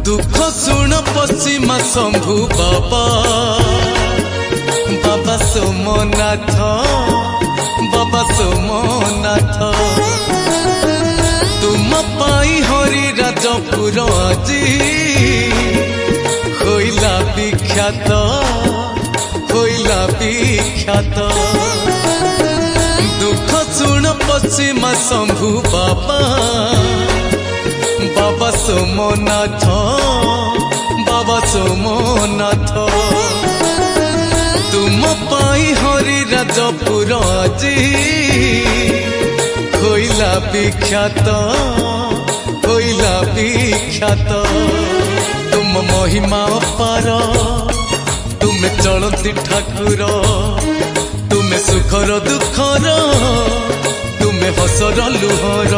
दुख शुण पश्चिमा शंभु बाबा बाबा सोमनाथ बाबा सोमनाथ तुम पाई हरि राजपुर আজি होइला विख्यात दुख शुण पश्चिमा शंभु बाबा बाबा सोमनाथ बाबा सोमनाथ तुम पाई हरि राजपुर আজি होइला विख्यात तुम महिमा अपार तुम चलती ठाकुर तुम सुखर दुखर तुम हसर लुहर